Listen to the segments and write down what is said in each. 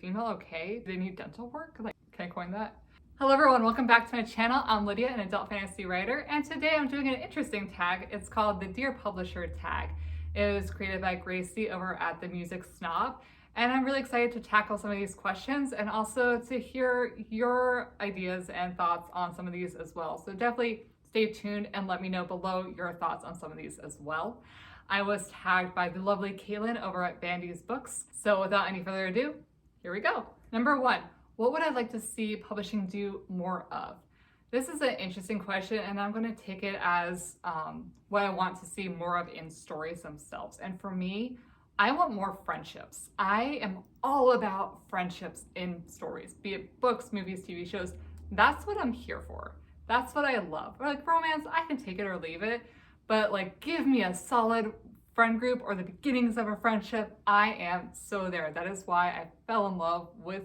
female okay? Do they need dental work? Like, can I coin that? Hello everyone, welcome back to my channel. I'm Lydia, an adult fantasy writer, and today I'm doing an interesting tag. It's called the Dear Publisher tag. It was created by Gracie over at The Music Snob, and I'm really excited to tackle some of these questions and also to hear your ideas and thoughts on some of these as well. So definitely stay tuned and let me know below your thoughts on some of these as well. I was tagged by the lovely Caitlin over at Bandy's Books. So without any further ado, here we go. Number one, what would I like to see publishing do more of? This is an interesting question, and I'm going to take it as what I want to see more of in stories themselves. And for me, I want more friendships. I am all about friendships in stories, be it books, movies, TV shows. That's what I'm here for. That's what I love. Or like romance, I can take it or leave it, but like give me a solid friend group or the beginnings of a friendship. I am so there. That is why I fell in love with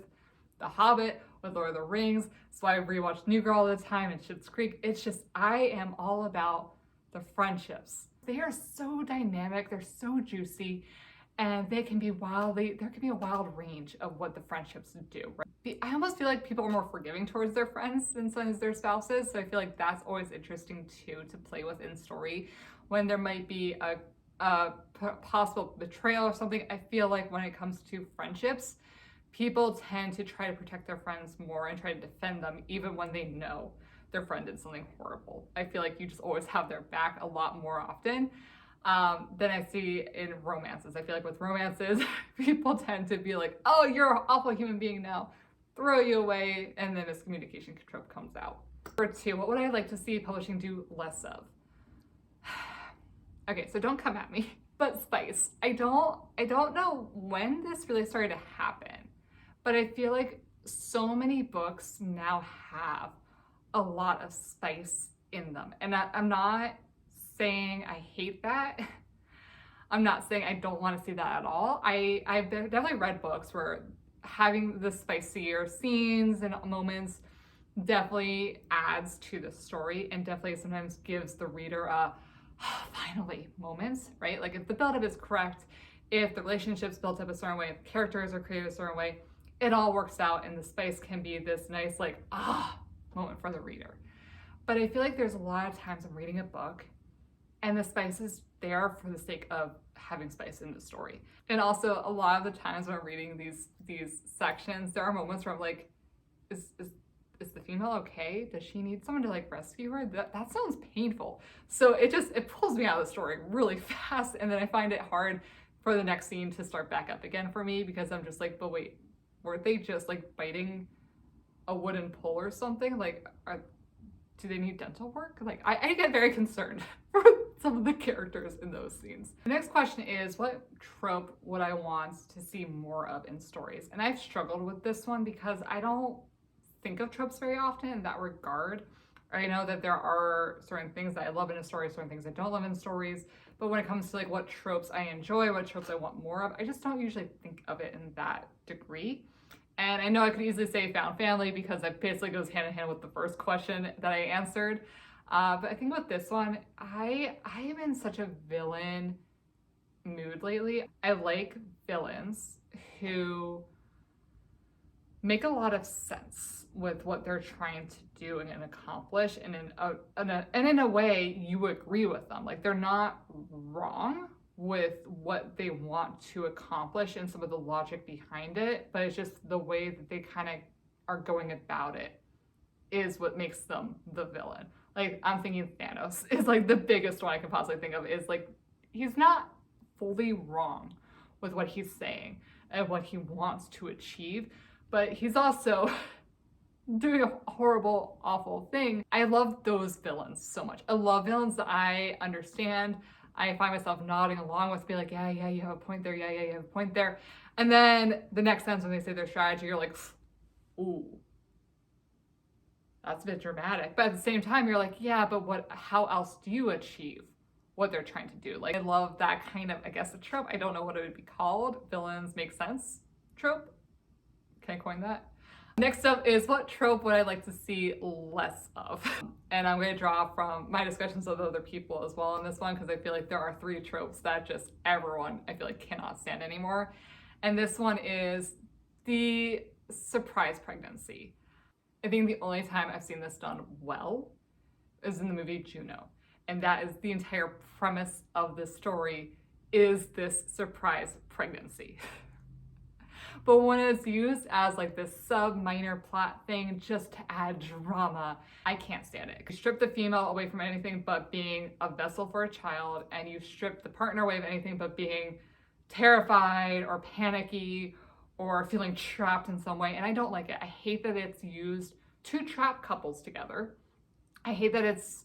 The Hobbit, with Lord of the Rings. That's why I rewatch New Girl all the time and Schitt's Creek. It's just, I am all about the friendships. They are so dynamic, they're so juicy, and they can be there can be a wild range of what the friendships do. Right? I almost feel like people are more forgiving towards their friends than sometimes their spouses, so I feel like that's always interesting too to play with in story. When there might be a possible betrayal or something, I feel like when it comes to friendships, people tend to try to protect their friends more and try to defend them even when they know their friend did something horrible. I feel like you just always have their back a lot more often than I see in romances. I feel like with romances, people tend to be like, oh, you're an awful human being now, throw you away, and then miscommunication trope comes out. Number two, what would I like to see publishing do less of? Okay, so don't come at me, but spice. I don't know when this really started to happen, but I feel like so many books now have a lot of spice in them. And I'm not saying I hate that. I'm not saying I don't want to see that at all. I've definitely read books where having the spicier scenes and moments definitely adds to the story and definitely sometimes gives the reader a finally moments, right? Like if the buildup is correct, if the relationship's built up a certain way, if the characters are created a certain way, it all works out and the spice can be this nice like moment for the reader. But I feel like there's a lot of times I'm reading a book and the spice is there for the sake of having spice in the story. And also a lot of the times when I'm reading these sections, there are moments where I'm like, is the female okay? Does she need someone to like rescue her? That sounds painful. So it pulls me out of the story really fast, and then I find it hard for the next scene to start back up again for me because I'm just like, but wait, weren't they just like biting a wooden pole or something? Like, do they need dental work? Like, I get very concerned for some of the characters in those scenes. The next question is, what trope would I want to see more of in stories? And I've struggled with this one because I don't think of tropes very often in that regard. I know that there are certain things that I love in a story, certain things I don't love in stories, but when it comes to like what tropes I enjoy, what tropes I want more of, I just don't usually think of it in that degree. And I know I could easily say found family because that basically goes hand in hand with the first question that I answered. But I think with this one, I am in such a villain mood lately. I like villains who make a lot of sense with what they're trying to do and accomplish, and in a way you agree with them. Like they're not wrong with what they want to accomplish and some of the logic behind it, but it's just the way that they kind of are going about it is what makes them the villain. Like I'm thinking Thanos is like the biggest one I can possibly think of. Is like he's not fully wrong with what he's saying and what he wants to achieve, but he's also doing a horrible, awful thing. I love those villains so much. I love villains that I understand. I find myself nodding along with, be like, yeah, you have a point there. Yeah, you have a point there. And then the next sentence when they say their strategy, you're like, ooh, that's a bit dramatic. But at the same time, you're like, yeah, but how else do you achieve what they're trying to do? Like, I love that kind of, I guess, a trope. I don't know what it would be called. Villains make sense trope. Can I coin that? Next up is, what trope would I like to see less of? And I'm going to draw from my discussions with other people as well in this one, because I feel like there are 3 tropes that just everyone, I feel like, cannot stand anymore. And this one is the surprise pregnancy. I think the only time I've seen this done well is in the movie Juno. And that is the entire premise of the story, is this surprise pregnancy. But when it's used as like this sub-minor plot thing just to add drama, I can't stand it. You strip the female away from anything but being a vessel for a child, and you strip the partner away of anything but being terrified or panicky or feeling trapped in some way, and I don't like it. I hate that it's used to trap couples together. I hate that it's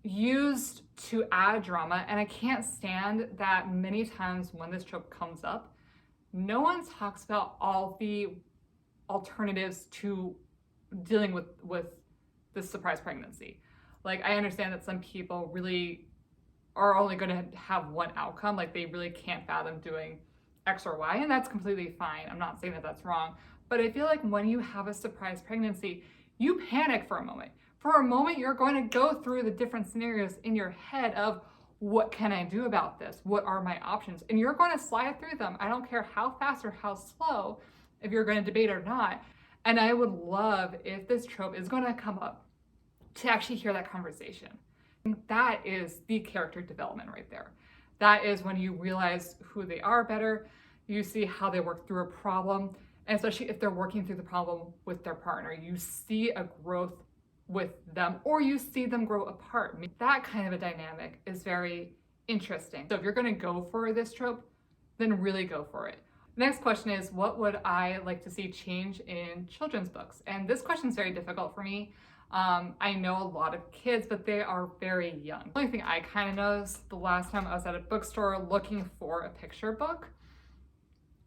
used to add drama, and I can't stand that many times when this trope comes up, no one talks about all the alternatives to dealing with this surprise pregnancy. Like, I understand that some people really are only going to have one outcome, like they really can't fathom doing X or Y, and that's completely fine. I'm not saying that that's wrong, but I feel like when you have a surprise pregnancy, you panic for a moment. For a moment, you're going to go through the different scenarios in your head of, what can I do about this? What are my options? And you're going to slide through them. I don't care how fast or how slow, if you're going to debate or not. And I would love if this trope is going to come up to actually hear that conversation. That is the character development right there. That is when you realize who they are better. You see how they work through a problem, and especially if they're working through the problem with their partner, you see a growth with them, or you see them grow apart. I mean, that kind of a dynamic is very interesting. So if you're going to go for this trope, then really go for it. The next question is, what would I like to see change in children's books? And this question is very difficult for me. I know a lot of kids, but they are very young. The only thing I kind of noticed the last time I was at a bookstore looking for a picture book,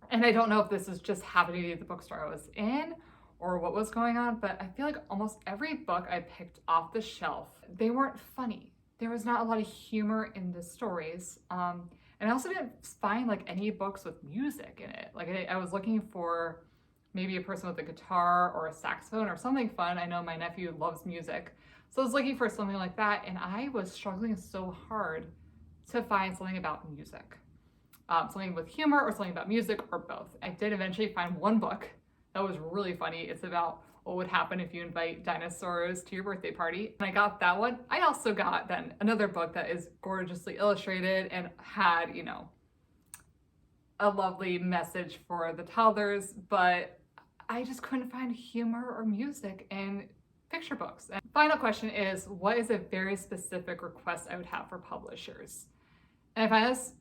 and I don't know if this is just happening to be the bookstore I was in or what was going on, but I feel like almost every book I picked off the shelf, they weren't funny. There was not a lot of humor in the stories. And I also didn't find like any books with music in it. Like I was looking for maybe a person with a guitar or a saxophone or something fun. I know my nephew loves music. So I was looking for something like that, and I was struggling so hard to find something about music. Something with humor or something about music, or both. I did eventually find one book that was really funny. It's about what would happen if you invite dinosaurs to your birthday party. And I got that one. I also got then another book that is gorgeously illustrated and had, you know, a lovely message for the toddlers, but I just couldn't find humor or music in picture books. And final question is, what is a very specific request I would have for publishers? And I find this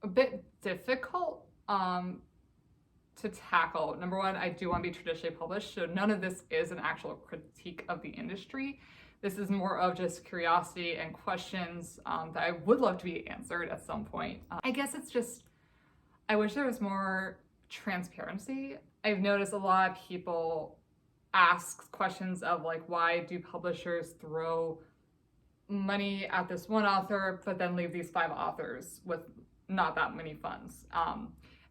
a bit difficult to tackle. Number one, I do want to be traditionally published, so none of this is an actual critique of the industry. This is more of just curiosity and questions that I would love to be answered at some point. I guess it's just, I wish there was more transparency. I've noticed a lot of people ask questions of like, why do publishers throw money at this one author, but then leave these 5 authors with not that many funds?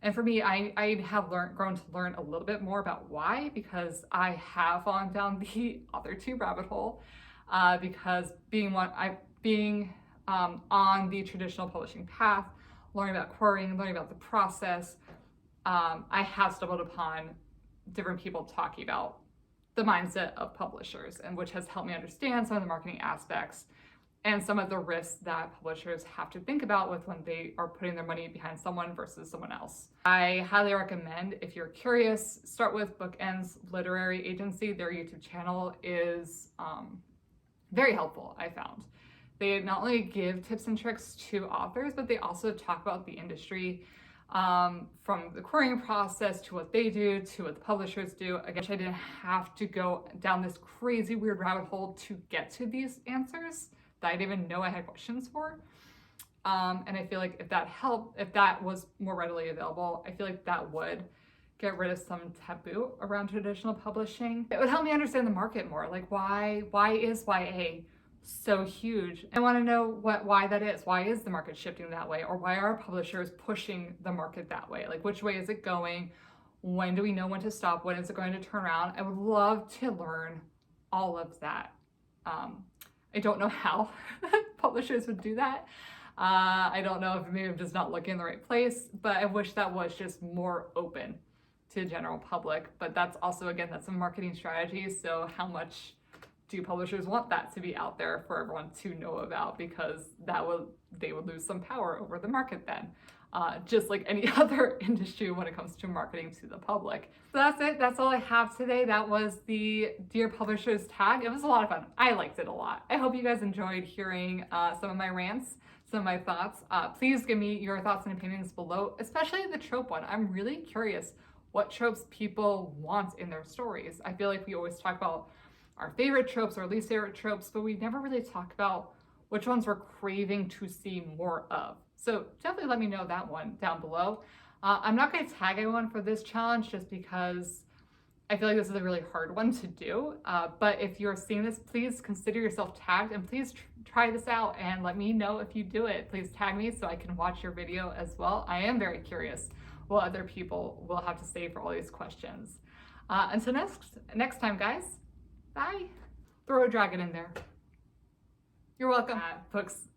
And for me, I have grown to learn a little bit more about why, because I have fallen down the AuthorTube rabbit hole, because being on the traditional publishing path, learning about querying, learning about the process, I have stumbled upon different people talking about the mindset of publishers, and which has helped me understand some of the marketing aspects and some of the risks that publishers have to think about with when they are putting their money behind someone versus someone else. I highly recommend, if you're curious, start with Bookend's Literary Agency. Their YouTube channel is very helpful, I found. They not only give tips and tricks to authors, but they also talk about the industry, from the querying process to what they do to what the publishers do. Again, I didn't have to go down this crazy weird rabbit hole to get to these answers that I didn't even know I had questions for. And I feel like if that helped, if that was more readily available, I feel like that would get rid of some taboo around traditional publishing. It would help me understand the market more. Like, why is YA so huge? I want to know why that is. Why is the market shifting that way? Or why are publishers pushing the market that way? Like, which way is it going? When do we know when to stop? When is it going to turn around? I would love to learn all of that. I don't know how publishers would do that. I don't know if maybe I'm just not looking in the right place, but I wish that was just more open to the general public, but that's also, again, that's a marketing strategy. So how much do publishers want that to be out there for everyone to know about? Because they would lose some power over the market then. Just like any other industry when it comes to marketing to the public. So that's it. That's all I have today. That was the Dear Publishers tag. It was a lot of fun. I liked it a lot. I hope you guys enjoyed hearing some of my rants, some of my thoughts. Please give me your thoughts and opinions below, especially the trope one. I'm really curious what tropes people want in their stories. I feel like we always talk about our favorite tropes or least favorite tropes, but we never really talk about which ones we're craving to see more of. So definitely let me know that one down below. I'm not going to tag anyone for this challenge just because I feel like this is a really hard one to do. But if you're seeing this, please consider yourself tagged, and please try this out and let me know if you do it. Please tag me so I can watch your video as well. I am very curious what other people will have to say for all these questions. Until next time, guys, bye. Throw a dragon in there. You're welcome. Books,